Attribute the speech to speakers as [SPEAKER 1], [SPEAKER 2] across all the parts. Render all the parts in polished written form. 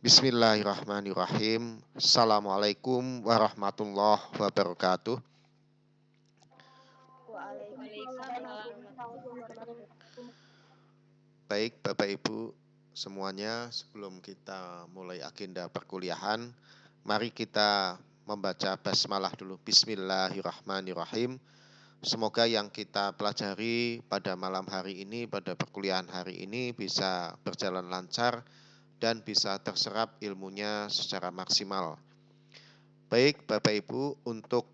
[SPEAKER 1] Bismillahirrahmanirrahim. Assalamualaikum warahmatullahi wabarakatuh.
[SPEAKER 2] Waalaikumsalam warahmatullahi wabarakatuh.
[SPEAKER 1] Baik Bapak Ibu semuanya, sebelum kita mulai agenda perkuliahan, mari kita membaca basmalah dulu. Bismillahirrahmanirrahim. Semoga yang kita pelajari pada malam hari ini, pada perkuliahan hari ini bisa berjalan lancar dan bisa terserap ilmunya secara maksimal. Baik Bapak Ibu, untuk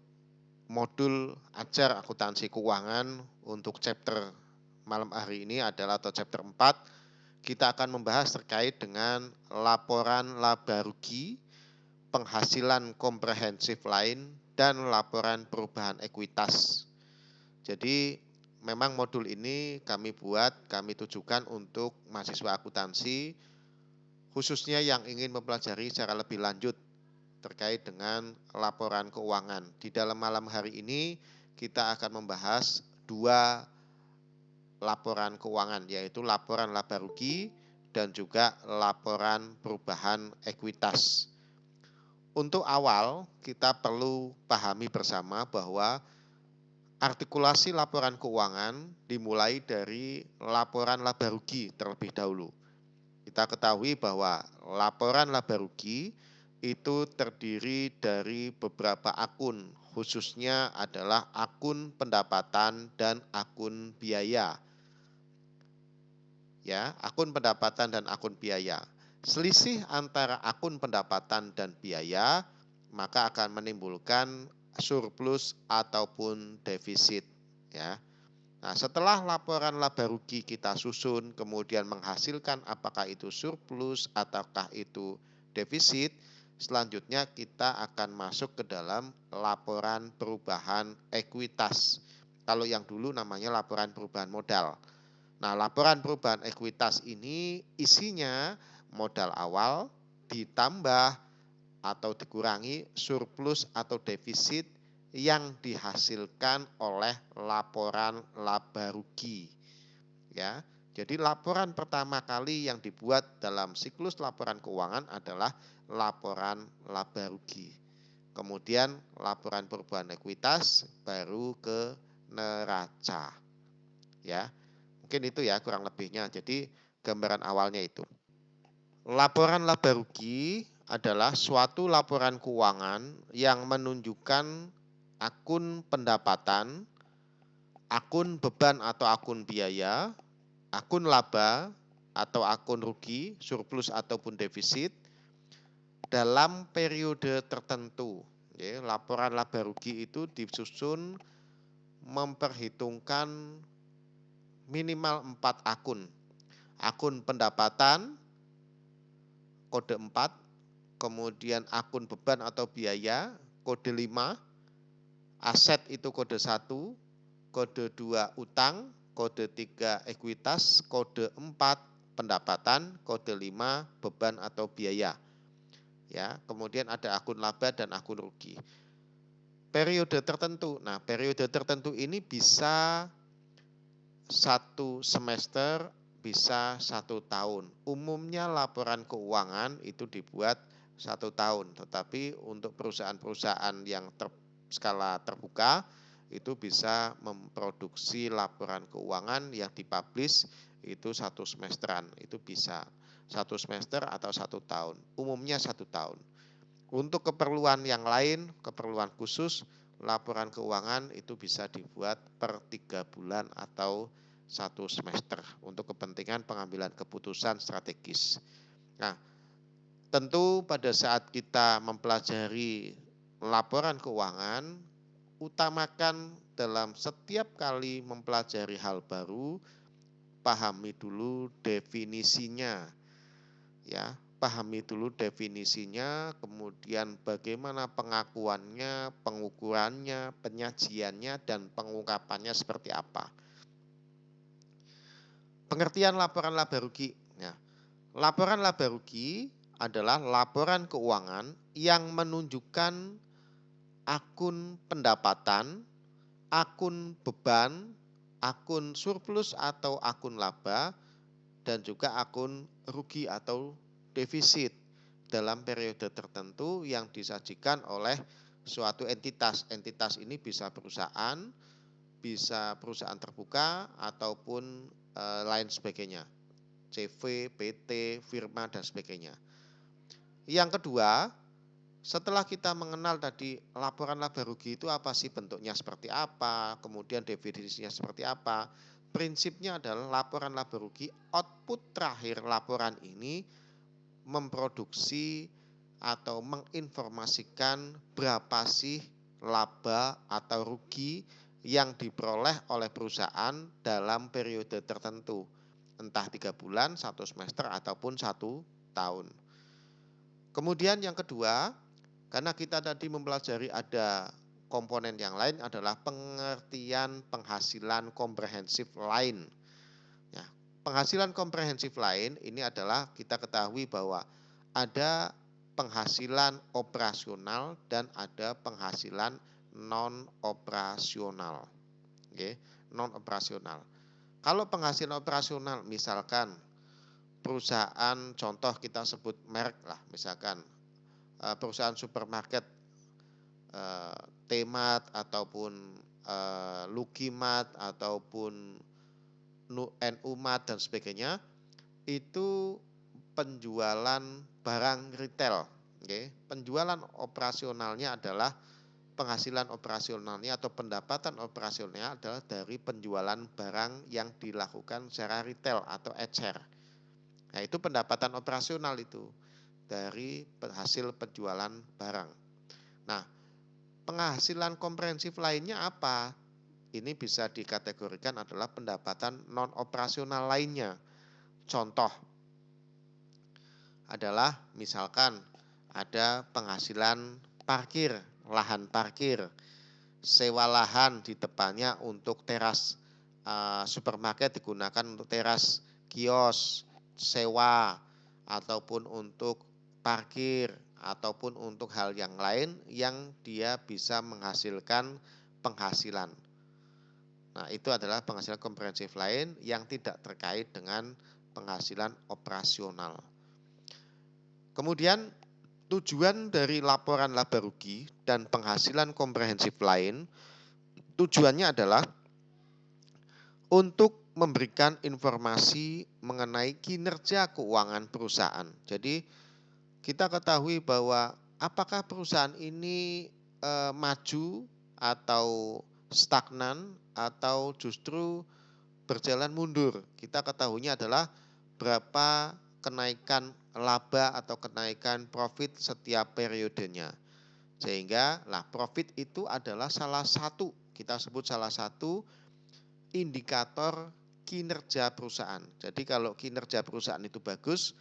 [SPEAKER 1] modul ajar akuntansi keuangan untuk chapter malam hari ini adalah atau chapter 4, kita akan membahas terkait dengan laporan laba rugi, penghasilan komprehensif lain, dan laporan perubahan ekuitas. Jadi memang modul ini kami tujukan untuk mahasiswa akuntansi, khususnya yang ingin mempelajari secara lebih lanjut terkait dengan laporan keuangan. Di dalam malam hari ini kita akan membahas 2 laporan keuangan, yaitu laporan laba rugi dan juga laporan perubahan ekuitas. Untuk awal kita perlu pahami bersama bahwa artikulasi laporan keuangan dimulai dari laporan laba rugi terlebih dahulu. Kita ketahui bahwa laporan laba rugi itu terdiri dari beberapa akun, khususnya adalah akun pendapatan dan akun biaya. Ya, akun pendapatan dan akun biaya. Selisih antara akun pendapatan dan biaya maka akan menimbulkan surplus ataupun defisit, ya. Nah, setelah laporan laba rugi kita susun, kemudian menghasilkan apakah itu surplus ataukah itu defisit, selanjutnya kita akan masuk ke dalam laporan perubahan ekuitas. Kalau yang dulu namanya laporan perubahan modal. Nah, laporan perubahan ekuitas ini isinya modal awal ditambah atau dikurangi surplus atau defisit yang dihasilkan oleh laporan laba rugi. Ya. Jadi laporan pertama kali yang dibuat dalam siklus laporan keuangan adalah laporan laba rugi. Kemudian laporan perubahan ekuitas baru ke neraca. Ya. Mungkin itu ya kurang lebihnya. Jadi gambaran awalnya itu. Laporan laba rugi adalah suatu laporan keuangan yang menunjukkan akun pendapatan, akun beban atau akun biaya, akun laba atau akun rugi, surplus ataupun defisit dalam periode tertentu. Ya, laporan laba rugi itu disusun memperhitungkan minimal 4 akun. Akun pendapatan kode 4, kemudian akun beban atau biaya kode 5, aset itu kode 1, kode 2 utang, kode 3 ekuitas, kode 4 pendapatan, kode 5 beban atau biaya. Ya, kemudian ada akun laba dan akun rugi. Periode tertentu. Nah, periode tertentu ini bisa 1 semester, bisa 1 tahun. Umumnya laporan keuangan itu dibuat 1 tahun, tetapi untuk perusahaan-perusahaan yang skala terbuka itu bisa memproduksi laporan keuangan yang dipublish itu 1 semesteran, itu bisa 1 semester atau 1 tahun, umumnya 1 tahun. Untuk keperluan yang lain, keperluan khusus, laporan keuangan itu bisa dibuat per 3 bulan atau 1 semester untuk kepentingan pengambilan keputusan strategis. Nah, tentu pada saat kita mempelajari laporan keuangan, utamakan dalam setiap kali mempelajari hal baru, pahami dulu definisinya. Ya, pahami dulu definisinya, kemudian bagaimana pengakuannya, pengukurannya, penyajiannya, dan pengungkapannya seperti apa. Pengertian laporan laba rugi. Ya, laporan laba rugi adalah laporan keuangan yang menunjukkan akun pendapatan, akun beban, akun surplus atau akun laba, dan juga akun rugi atau defisit dalam periode tertentu yang disajikan oleh suatu entitas. Entitas ini bisa perusahaan terbuka ataupun lain sebagainya. CV, PT, firma dan sebagainya. Yang kedua, setelah kita mengenal tadi laporan laba rugi itu apa sih, bentuknya seperti apa, kemudian definisinya seperti apa. Prinsipnya adalah laporan laba rugi, output terakhir laporan ini memproduksi atau menginformasikan berapa sih laba atau rugi yang diperoleh oleh perusahaan dalam periode tertentu. Entah 3 bulan, 1 semester, ataupun 1 tahun. Kemudian yang kedua, karena kita tadi mempelajari ada komponen yang lain adalah pengertian penghasilan komprehensif lain. Ya, penghasilan komprehensif lain ini adalah kita ketahui bahwa ada penghasilan operasional dan ada penghasilan non operasional. Oke, non operasional. Kalau penghasilan operasional misalkan perusahaan, contoh kita sebut merek lah, misalkan perusahaan supermarket T-Mart ataupun Luki-Mart ataupun NU-Mart dan sebagainya, itu penjualan barang retail. Okay. Penjualan operasionalnya adalah penghasilan operasionalnya atau pendapatan operasionalnya adalah dari penjualan barang yang dilakukan secara retail atau ecer. Nah, itu pendapatan operasional itu dari hasil penjualan barang. Nah, penghasilan komprehensif lainnya apa? Ini bisa dikategorikan adalah pendapatan non operasional lainnya. Contoh adalah misalkan ada penghasilan parkir, lahan parkir, sewa lahan di depannya untuk teras supermarket digunakan untuk teras kios, sewa, ataupun untuk parkir, ataupun untuk hal yang lain yang dia bisa menghasilkan penghasilan. Nah, itu adalah penghasilan komprehensif lain yang tidak terkait dengan penghasilan operasional. Kemudian tujuan dari laporan laba rugi dan penghasilan komprehensif lain, tujuannya adalah untuk memberikan informasi mengenai kinerja keuangan perusahaan. Jadi kita ketahui bahwa apakah perusahaan ini maju atau stagnan atau justru berjalan mundur. Kita ketahuinya adalah berapa kenaikan laba atau kenaikan profit setiap periodenya. Sehingga profit itu adalah salah satu, kita sebut salah satu indikator kinerja perusahaan. Jadi kalau kinerja perusahaan itu bagus,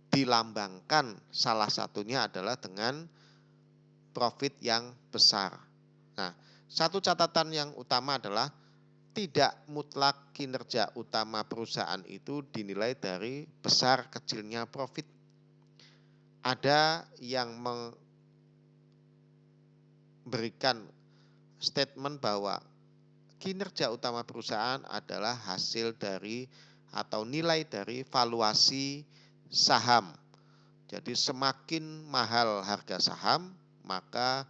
[SPEAKER 1] dilambangkan salah satunya adalah dengan profit yang besar. Nah, satu catatan yang utama adalah tidak mutlak kinerja utama perusahaan itu dinilai dari besar kecilnya profit. Ada yang memberikan statement bahwa kinerja utama perusahaan adalah hasil dari atau nilai dari valuasi saham. Jadi semakin mahal harga saham, maka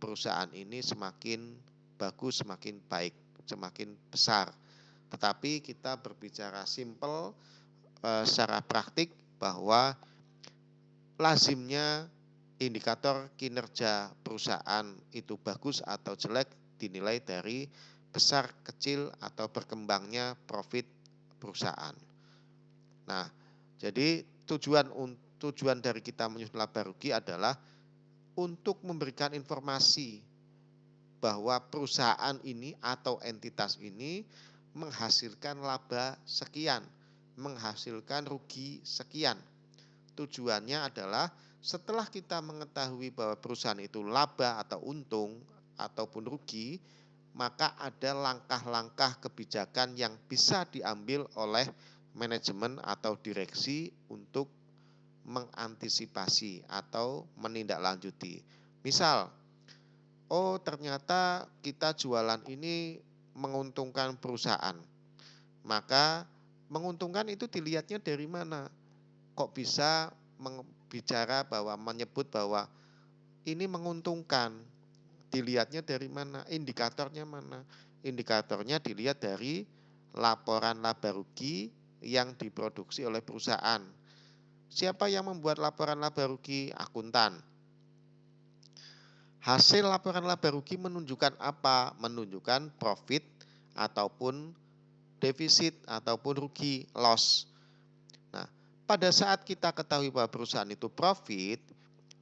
[SPEAKER 1] perusahaan ini semakin bagus, semakin baik, semakin besar. Tetapi kita berbicara simpel secara praktik bahwa lazimnya indikator kinerja perusahaan itu bagus atau jelek dinilai dari besar, kecil, atau berkembangnya profit perusahaan. Nah, jadi tujuan dari kita menyusun laba rugi adalah untuk memberikan informasi bahwa perusahaan ini atau entitas ini menghasilkan laba sekian, menghasilkan rugi sekian. Tujuannya adalah setelah kita mengetahui bahwa perusahaan itu laba atau untung ataupun rugi, maka ada langkah-langkah kebijakan yang bisa diambil oleh manajemen atau direksi untuk mengantisipasi atau menindaklanjuti. Misal, oh ternyata kita jualan ini menguntungkan perusahaan. Maka menguntungkan itu dilihatnya dari mana? Kok bisa bicara bahwa menyebut bahwa ini menguntungkan? Dilihatnya dari mana? Indikatornya mana? Indikatornya dilihat dari laporan laba rugi yang diproduksi oleh perusahaan. Siapa yang membuat laporan laba rugi? Akuntan. Hasil laporan laba rugi menunjukkan apa? Menunjukkan profit ataupun defisit ataupun rugi, loss. Nah, pada saat kita ketahui bahwa perusahaan itu profit,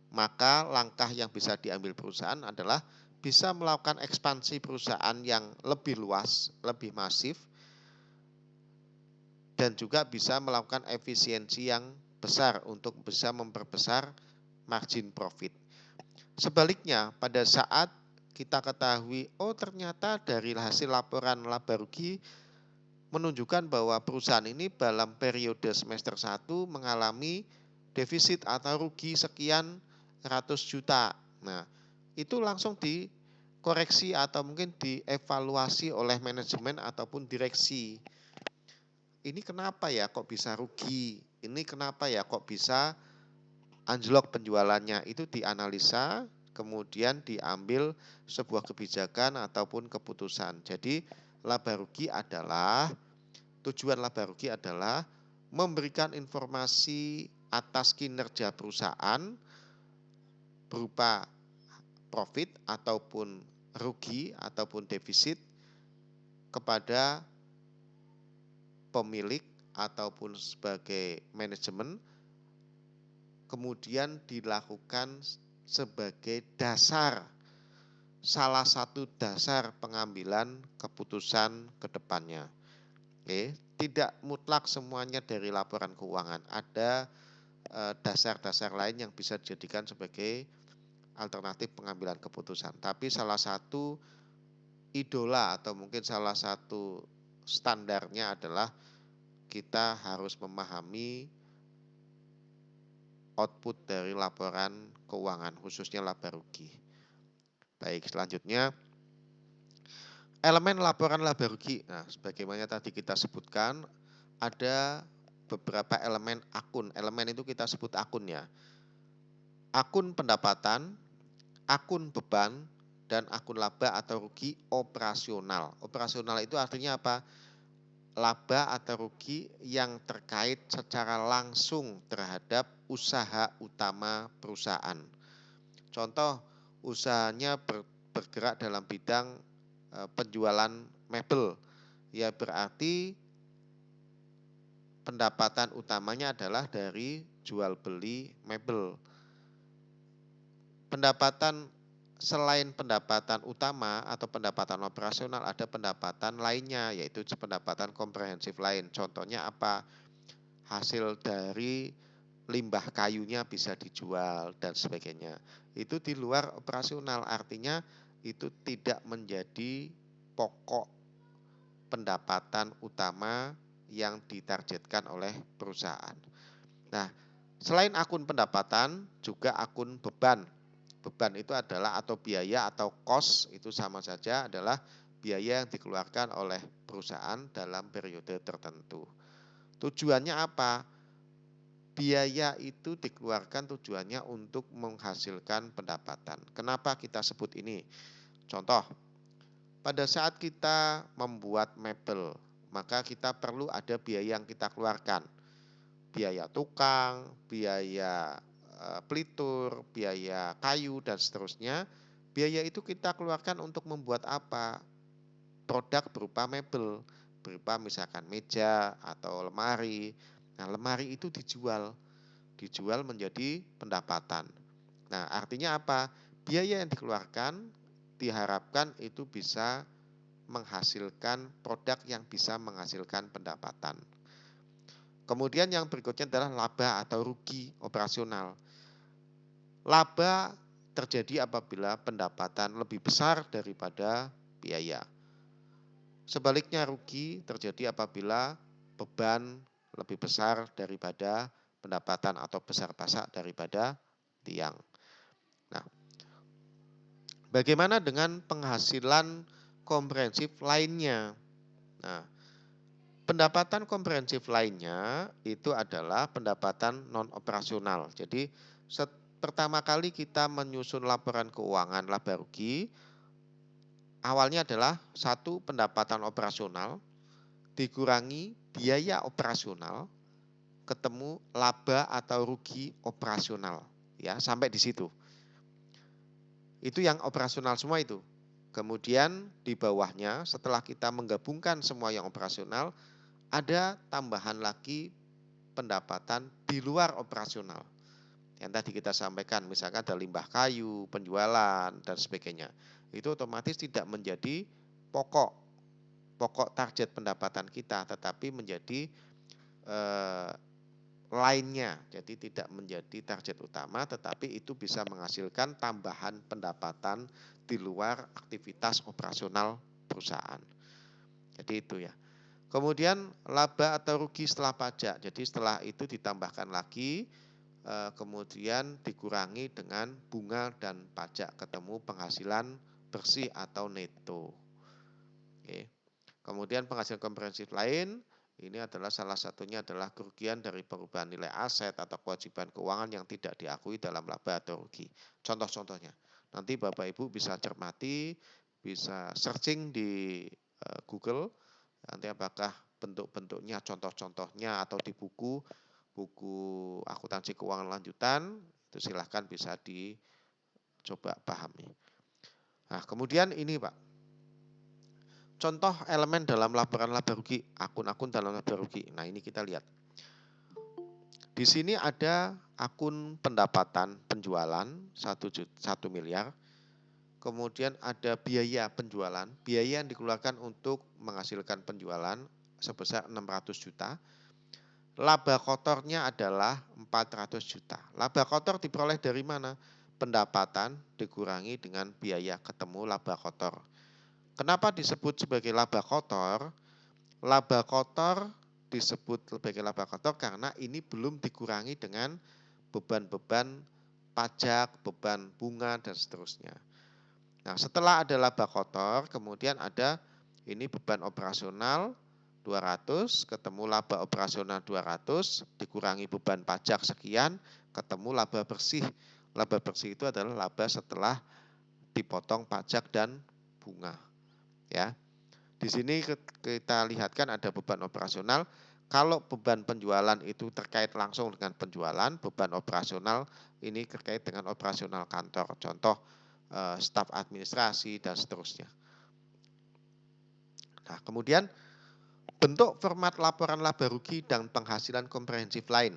[SPEAKER 1] maka langkah yang bisa diambil perusahaan adalah bisa melakukan ekspansi perusahaan yang lebih luas, lebih masif, dan juga bisa melakukan efisiensi yang besar untuk bisa memperbesar margin profit. Sebaliknya, pada saat kita ketahui, oh ternyata dari hasil laporan laba rugi menunjukkan bahwa perusahaan ini dalam periode semester 1 mengalami defisit atau rugi sekian ratus juta. Nah, itu langsung dikoreksi atau mungkin dievaluasi oleh manajemen ataupun direksi. Ini kenapa ya kok bisa rugi? Ini kenapa ya kok bisa anjlok penjualannya? Itu dianalisa, kemudian diambil sebuah kebijakan ataupun keputusan. Jadi laba rugi adalah tujuan laba rugi adalah memberikan informasi atas kinerja perusahaan berupa profit ataupun rugi ataupun defisit kepada pemilik ataupun sebagai manajemen, kemudian dilakukan sebagai dasar, salah satu dasar pengambilan keputusan ke depannya. Oke, tidak mutlak semuanya dari laporan keuangan. Ada dasar-dasar lain yang bisa dijadikan sebagai alternatif pengambilan keputusan. Tapi salah satu idola atau mungkin salah satu standarnya adalah kita harus memahami output dari laporan keuangan, khususnya laba rugi. Baik, selanjutnya elemen laporan laba rugi. Nah, sebagaimana tadi kita sebutkan, ada beberapa elemen akun. Elemen itu kita sebut akun ya. Akun pendapatan, akun beban, dan akun laba atau rugi operasional. Operasional itu artinya apa? Laba atau rugi yang terkait secara langsung terhadap usaha utama perusahaan. Contoh, usahanya bergerak dalam bidang penjualan mebel. Ya berarti pendapatan utamanya adalah dari jual beli mebel. Pendapatan selain pendapatan utama atau pendapatan operasional ada pendapatan lainnya, yaitu pendapatan komprehensif lain. Contohnya apa? Hasil dari limbah kayunya bisa dijual dan sebagainya. Itu di luar operasional, artinya itu tidak menjadi pokok pendapatan utama yang ditargetkan oleh perusahaan. Nah, selain akun pendapatan, juga akun beban. Beban itu adalah atau biaya atau cost, itu sama saja adalah biaya yang dikeluarkan oleh perusahaan dalam periode tertentu. Tujuannya apa? Biaya itu dikeluarkan tujuannya untuk menghasilkan pendapatan. Kenapa kita sebut ini? Contoh, pada saat kita membuat mebel, maka kita perlu ada biaya yang kita keluarkan. Biaya tukang, biaya pelitur, biaya kayu, dan seterusnya. Biaya itu kita keluarkan untuk membuat apa? Produk berupa mebel, berupa misalkan meja atau lemari. Nah, lemari itu dijual menjadi pendapatan. Nah, artinya apa? Biaya yang dikeluarkan diharapkan itu bisa menghasilkan produk yang bisa menghasilkan pendapatan. Kemudian yang berikutnya adalah laba atau rugi operasional. Laba terjadi apabila pendapatan lebih besar daripada biaya. Sebaliknya rugi terjadi apabila beban lebih besar daripada pendapatan atau besar pasak daripada tiang. Nah, Bagaimana dengan penghasilan komprehensif lainnya? Nah, pendapatan komprehensif lainnya itu adalah pendapatan non operasional. Jadi pertama kali kita menyusun laporan keuangan laba rugi, awalnya adalah satu pendapatan operasional dikurangi biaya operasional ketemu laba atau rugi operasional, ya, sampai di situ. Itu yang operasional semua itu. Kemudian di bawahnya setelah kita menggabungkan semua yang operasional, ada tambahan lagi pendapatan di luar operasional. Yang tadi kita sampaikan, misalkan ada limbah kayu, penjualan, dan sebagainya. Itu otomatis tidak menjadi pokok target pendapatan kita, tetapi menjadi lainnya. Jadi tidak menjadi target utama, tetapi itu bisa menghasilkan tambahan pendapatan di luar aktivitas operasional perusahaan. Jadi itu ya. Kemudian laba atau rugi setelah pajak. Jadi setelah itu ditambahkan lagi, kemudian dikurangi dengan bunga dan pajak, ketemu penghasilan bersih atau neto. Oke. Kemudian penghasilan komprehensif lain, ini adalah salah satunya adalah kerugian dari perubahan nilai aset atau kewajiban keuangan yang tidak diakui dalam laba atau rugi. Contoh-contohnya, nanti Bapak Ibu bisa cermati, bisa searching di Google, nanti apakah bentuk-bentuknya, contoh-contohnya atau di buku akuntansi keuangan lanjutan, itu silahkan bisa dicoba pahami. Nah, kemudian ini Pak, contoh elemen dalam laporan laba rugi, akun-akun dalam laba rugi. Nah, ini kita lihat. Di sini ada akun pendapatan penjualan 1 miliar. Kemudian ada biaya penjualan, biaya yang dikeluarkan untuk menghasilkan penjualan sebesar 600 juta. Laba kotornya adalah 400 juta. Laba kotor diperoleh dari mana? Pendapatan dikurangi dengan biaya ketemu laba kotor. Kenapa disebut sebagai laba kotor? Laba kotor disebut sebagai laba kotor karena ini belum dikurangi dengan beban-beban pajak, beban bunga, dan seterusnya. Nah, setelah ada laba kotor, kemudian ada ini beban operasional 200, ketemu laba operasional 200, dikurangi beban pajak sekian, ketemu laba bersih. Laba bersih itu adalah laba setelah dipotong pajak dan bunga. Ya, di sini kita lihatkan ada beban operasional. Kalau beban penjualan itu terkait langsung dengan penjualan, beban operasional ini terkait dengan operasional kantor. Contoh staf administrasi dan seterusnya. Nah, kemudian bentuk format laporan laba rugi dan penghasilan komprehensif lain.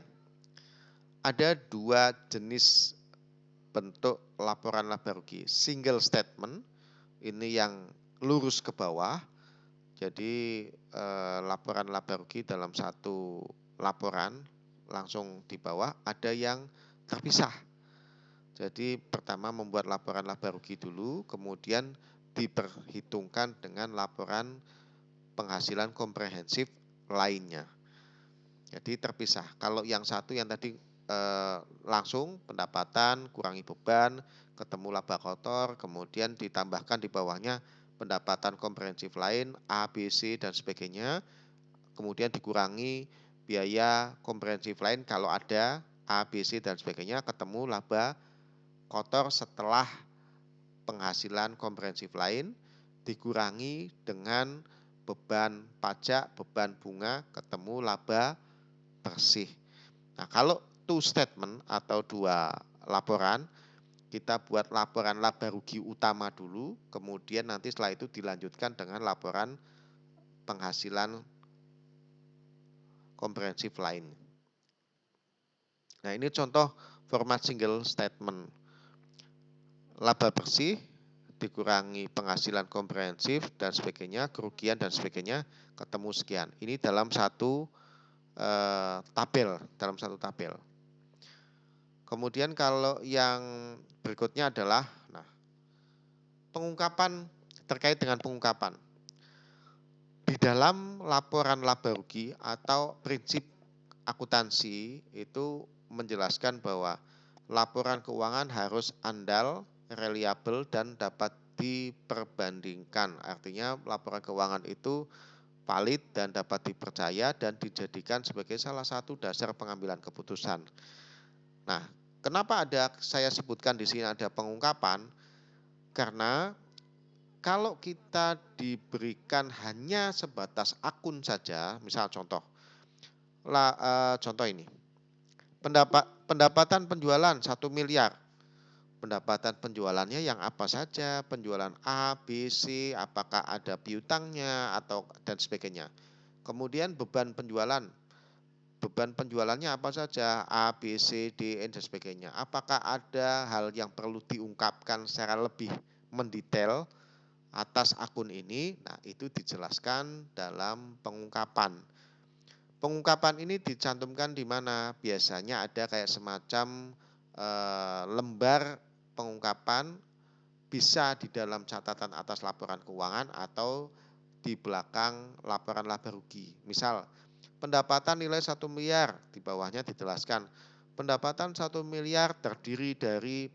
[SPEAKER 1] Ada dua jenis bentuk laporan laba rugi. Single statement, ini yang lurus ke bawah. Jadi laporan laba rugi dalam satu laporan langsung di bawah, ada yang terpisah. Jadi pertama membuat laporan laba rugi dulu, kemudian diperhitungkan dengan laporan penghasilan komprehensif lainnya. Jadi terpisah. Kalau yang satu yang tadi langsung pendapatan kurangi beban, ketemu laba kotor, kemudian ditambahkan di bawahnya pendapatan komprehensif lain, A, B, C, dan sebagainya. Kemudian dikurangi biaya komprehensif lain kalau ada A, B, C, dan sebagainya, ketemu laba kotor setelah penghasilan komprehensif lain, dikurangi dengan beban pajak, beban bunga, ketemu laba bersih. Nah, kalau two statement atau dua laporan, kita buat laporan laba rugi utama dulu, kemudian nanti setelah itu dilanjutkan dengan laporan penghasilan komprehensif lain. Nah, ini contoh format single statement. Laba bersih dikurangi penghasilan komprehensif dan sebagainya, kerugian dan sebagainya, ketemu sekian. Ini dalam satu tabel, Kemudian kalau yang berikutnya adalah pengungkapan terkait dengan pengungkapan. Di dalam laporan laba rugi atau prinsip akuntansi itu menjelaskan bahwa laporan keuangan harus andal, reliable dan dapat diperbandingkan. Artinya laporan keuangan itu valid dan dapat dipercaya dan dijadikan sebagai salah satu dasar pengambilan keputusan. Nah, kenapa saya sebutkan di sini ada pengungkapan? Karena kalau kita diberikan hanya sebatas akun saja, misal contoh ini, pendapatan penjualan 1 miliar. Pendapatan penjualannya yang apa saja, penjualan A, B, C, apakah ada piutangnya atau dan sebagainya. Kemudian beban penjualannya apa saja, A, B, C, D, dan sebagainya. Apakah ada hal yang perlu diungkapkan secara lebih mendetail atas akun ini? Nah, itu dijelaskan dalam pengungkapan. Pengungkapan ini dicantumkan di mana? Biasanya ada kayak semacam lembar pengungkapan, bisa di dalam catatan atas laporan keuangan atau di belakang laporan laba rugi. Misal, pendapatan nilai 1 miliar, di bawahnya dijelaskan. Pendapatan 1 miliar terdiri dari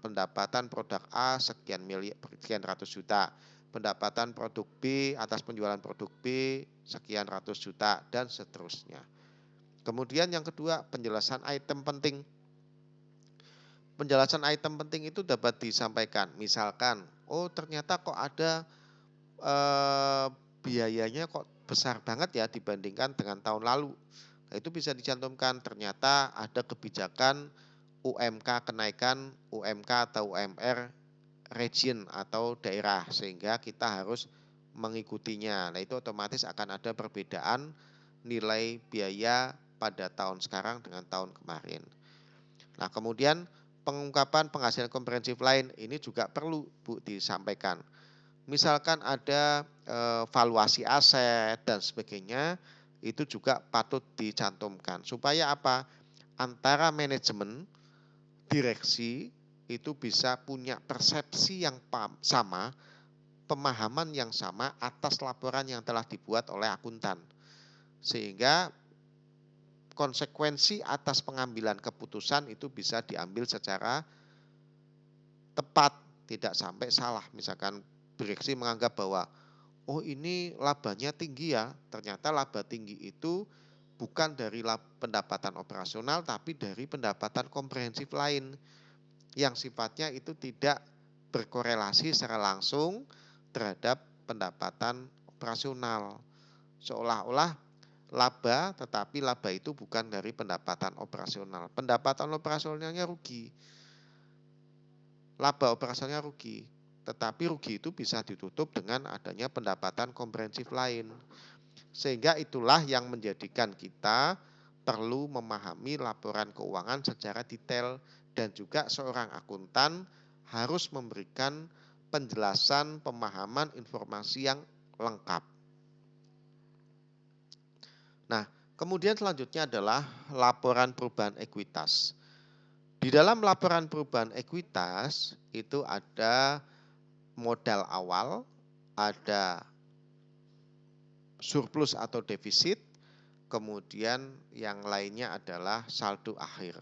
[SPEAKER 1] pendapatan produk A sekian ratus juta. Pendapatan produk B atas penjualan produk B sekian ratus juta dan seterusnya. Kemudian yang kedua, penjelasan item penting. Penjelasan item penting itu dapat disampaikan. Misalkan, oh ternyata kok ada biayanya kok besar banget ya dibandingkan dengan tahun lalu. Nah, itu bisa dicantumkan, ternyata ada kebijakan UMK kenaikan UMK atau UMR region atau daerah sehingga kita harus mengikutinya. Nah, itu otomatis akan ada perbedaan nilai biaya pada tahun sekarang dengan tahun kemarin. Nah, kemudian pengungkapan penghasilan komprehensif lain ini juga perlu Bu disampaikan. Misalkan ada valuasi aset dan sebagainya, itu juga patut dicantumkan. Supaya apa? Antara manajemen, direksi itu bisa punya persepsi yang sama, pemahaman yang sama atas laporan yang telah dibuat oleh akuntan. Sehingga konsekuensi atas pengambilan keputusan itu bisa diambil secara tepat, tidak sampai salah. Misalkan direksi menganggap bahwa oh ini labanya tinggi ya, ternyata laba tinggi itu bukan dari pendapatan operasional tapi dari pendapatan komprehensif lain yang sifatnya itu tidak berkorelasi secara langsung terhadap pendapatan operasional. Seolah-olah laba, tetapi laba itu bukan dari pendapatan operasional. Pendapatan operasionalnya rugi. Laba operasionalnya rugi. Tetapi rugi itu bisa ditutup dengan adanya pendapatan komprehensif lain. Sehingga itulah yang menjadikan kita perlu memahami laporan keuangan secara detail dan juga seorang akuntan harus memberikan penjelasan, pemahaman, informasi yang lengkap. Nah, kemudian selanjutnya adalah laporan perubahan ekuitas. Di dalam laporan perubahan ekuitas itu ada modal awal, ada surplus atau defisit, kemudian yang lainnya adalah saldo akhir.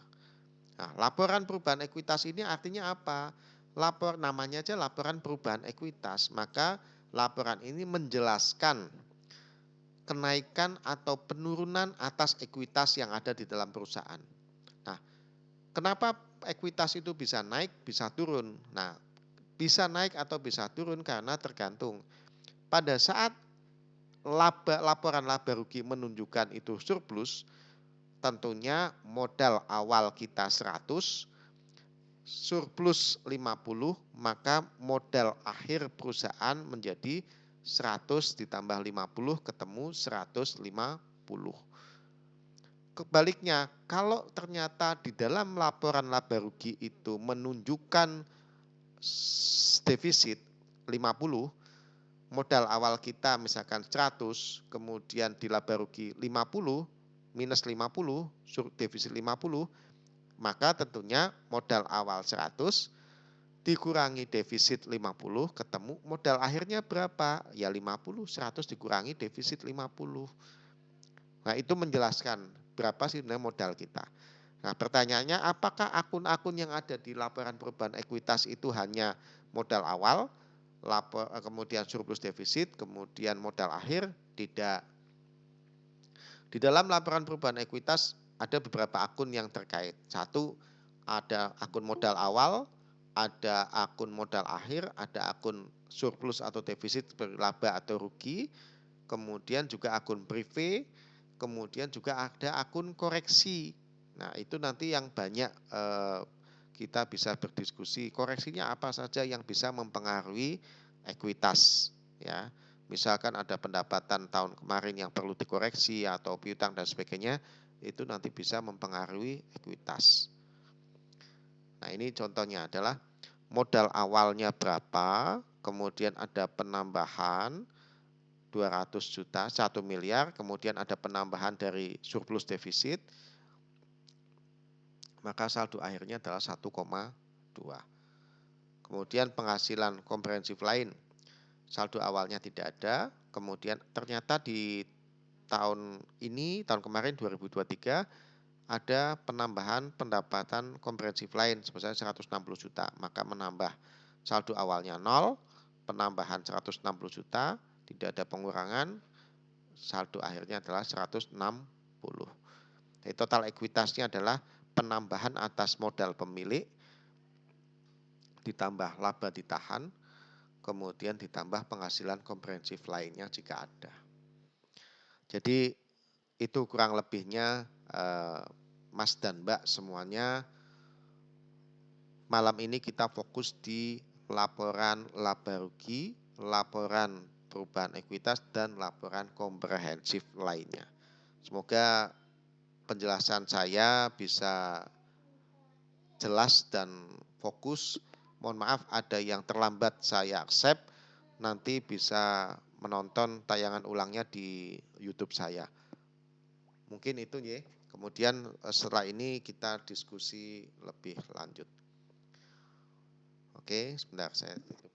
[SPEAKER 1] Nah, laporan perubahan ekuitas ini artinya apa? Namanya aja laporan perubahan ekuitas, maka laporan ini menjelaskan kenaikan atau penurunan atas ekuitas yang ada di dalam perusahaan. Nah, kenapa ekuitas itu bisa naik, bisa turun? Nah, bisa naik atau bisa turun karena tergantung. Pada saat laporan laba rugi menunjukkan itu surplus, tentunya modal awal kita 100, surplus 50, maka modal akhir perusahaan menjadi 100 ditambah 50 ketemu 150. Kebaliknya, kalau ternyata di dalam laporan laba rugi itu menunjukkan defisit 50, modal awal kita misalkan 100, kemudian di laba rugi 50, minus 50, defisit 50, maka tentunya modal awal 100 dikurangi defisit 50 ketemu modal akhirnya berapa? Ya 50, 100 dikurangi defisit 50. Nah, itu menjelaskan berapa sih sebenarnya modal kita. Nah, pertanyaannya apakah akun-akun yang ada di laporan perubahan ekuitas itu hanya modal awal, kemudian surplus defisit, kemudian modal akhir? Tidak. Di dalam laporan perubahan ekuitas ada beberapa akun yang terkait. Satu, ada akun modal awal, ada akun modal akhir, ada akun surplus atau defisit laba atau rugi, kemudian juga akun privé, kemudian juga ada akun koreksi. Nah, itu nanti yang banyak kita bisa berdiskusi koreksinya apa saja yang bisa mempengaruhi ekuitas, ya. Misalkan ada pendapatan tahun kemarin yang perlu dikoreksi atau piutang dan sebagainya, itu nanti bisa mempengaruhi ekuitas. Nah, ini contohnya adalah modal awalnya berapa, kemudian ada penambahan 200 juta, 1 miliar, kemudian ada penambahan dari surplus defisit, maka saldo akhirnya adalah 1,2. Kemudian penghasilan komprehensif lain, saldo awalnya tidak ada, kemudian ternyata di tahun ini, tahun kemarin 2023, ada penambahan pendapatan komprehensif lain sebesar 160 juta, maka menambah saldo awalnya 0, penambahan 160 juta, tidak ada pengurangan, saldo akhirnya adalah 160. Jadi total ekuitasnya adalah penambahan atas modal pemilik, ditambah laba ditahan, kemudian ditambah penghasilan komprehensif lainnya jika ada. Jadi itu kurang lebihnya Mas dan Mbak semuanya. Malam ini kita fokus di laporan laba rugi, laporan perubahan ekuitas, dan laporan komprehensif lainnya. Semoga penjelasan saya bisa jelas dan fokus. Mohon maaf ada yang terlambat saya accept. Nanti bisa menonton tayangan ulangnya di YouTube saya. Mungkin itu ya. Kemudian setelah ini kita diskusi lebih lanjut. Oke, sebentar saya tutup.